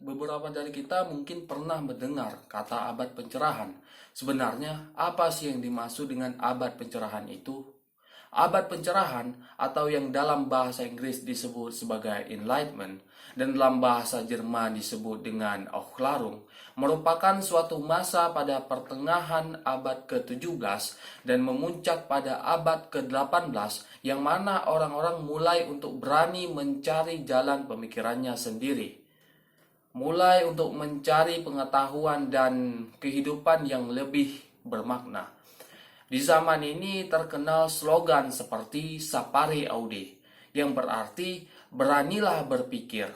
beberapa dari kita mungkin pernah mendengar kata abad pencerahan. Sebenarnya, apa sih yang dimaksud dengan abad pencerahan itu? Abad pencerahan atau yang dalam bahasa Inggris disebut sebagai Enlightenment dan dalam bahasa Jerman disebut dengan Aufklärung merupakan suatu masa pada pertengahan abad ke-17 dan memuncak pada abad ke-18 yang mana orang-orang mulai untuk berani mencari jalan pemikirannya sendiri. Mulai untuk mencari pengetahuan dan kehidupan yang lebih bermakna. Di zaman ini terkenal slogan seperti Sapere Aude, yang berarti beranilah berpikir.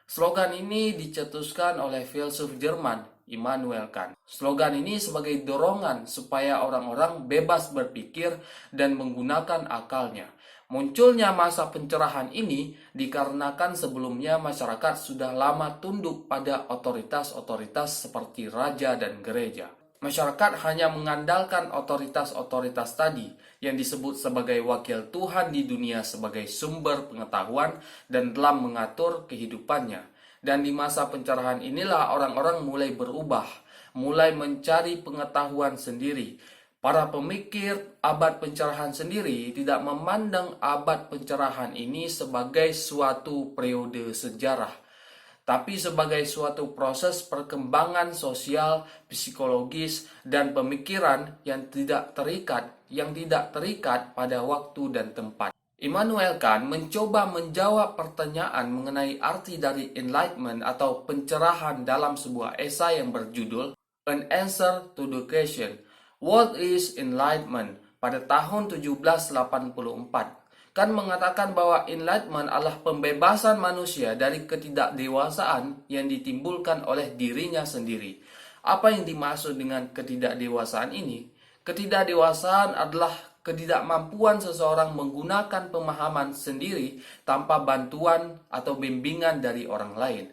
Slogan ini dicetuskan oleh filsuf Jerman Immanuel Kant. Slogan ini sebagai dorongan supaya orang-orang bebas berpikir dan menggunakan akalnya. Munculnya masa pencerahan ini dikarenakan sebelumnya masyarakat sudah lama tunduk pada otoritas-otoritas seperti raja dan gereja. Masyarakat hanya mengandalkan otoritas-otoritas tadi yang disebut sebagai wakil Tuhan di dunia sebagai sumber pengetahuan dan dalam mengatur kehidupannya. Dan di masa pencerahan inilah orang-orang mulai berubah, mulai mencari pengetahuan sendiri. Para pemikir abad pencerahan sendiri tidak memandang abad pencerahan ini sebagai suatu periode sejarah, tapi sebagai suatu proses perkembangan sosial, psikologis, dan pemikiran yang tidak terikat pada waktu dan tempat. Immanuel Kant mencoba menjawab pertanyaan mengenai arti dari enlightenment atau pencerahan dalam sebuah esai yang berjudul An Answer to the Question, What is Enlightenment? Pada tahun 1784. Kan mengatakan bahwa enlightenment adalah pembebasan manusia dari ketidakdewasaan yang ditimbulkan oleh dirinya sendiri. Apa yang dimaksud dengan ketidakdewasaan ini? Ketidakdewasaan adalah ketidakmampuan seseorang menggunakan pemahaman sendiri tanpa bantuan atau bimbingan dari orang lain.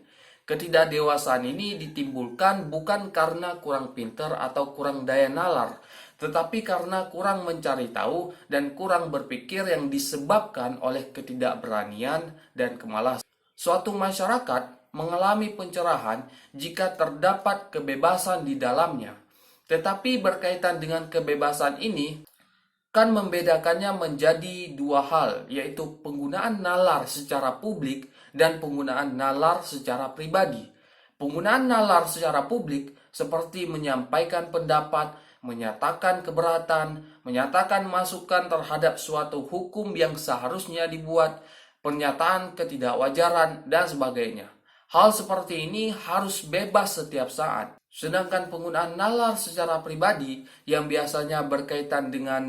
Ketidakdewasaan ini ditimbulkan bukan karena kurang pintar atau kurang daya nalar, tetapi karena kurang mencari tahu dan kurang berpikir yang disebabkan oleh ketidakberanian dan kemalasan. Suatu masyarakat mengalami pencerahan jika terdapat kebebasan di dalamnya. Tetapi berkaitan dengan kebebasan ini, kan membedakannya menjadi dua hal, yaitu penggunaan nalar secara publik dan penggunaan nalar secara pribadi. Penggunaan nalar secara publik seperti menyampaikan pendapat, menyatakan keberatan, menyatakan masukan terhadap suatu hukum yang seharusnya dibuat, pernyataan ketidakwajaran, dan sebagainya. Hal seperti ini harus bebas setiap saat. Sedangkan penggunaan nalar secara pribadi yang biasanya berkaitan dengan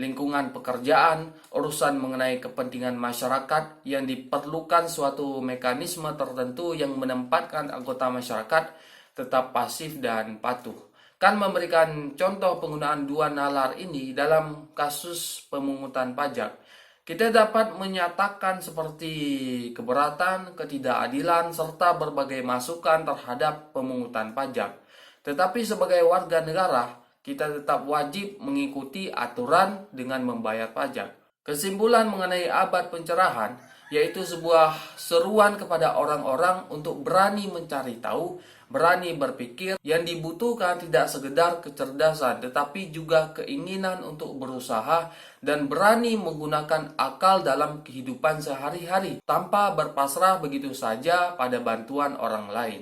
lingkungan pekerjaan, urusan mengenai kepentingan masyarakat yang diperlukan suatu mekanisme tertentu yang menempatkan anggota masyarakat tetap pasif dan patuh. Kan memberikan contoh penggunaan dua nalar ini dalam kasus pemungutan pajak. Kita dapat menyatakan seperti keberatan, ketidakadilan, serta berbagai masukan terhadap pemungutan pajak. Tetapi sebagai warga negara, kita tetap wajib mengikuti aturan dengan membayar pajak. Kesimpulan mengenai abad pencerahan yaitu sebuah seruan kepada orang-orang untuk berani mencari tahu, berani berpikir. Yang dibutuhkan tidak sekedar kecerdasan, tetapi juga keinginan untuk berusaha dan berani menggunakan akal dalam kehidupan sehari-hari tanpa berpasrah begitu saja pada bantuan orang lain.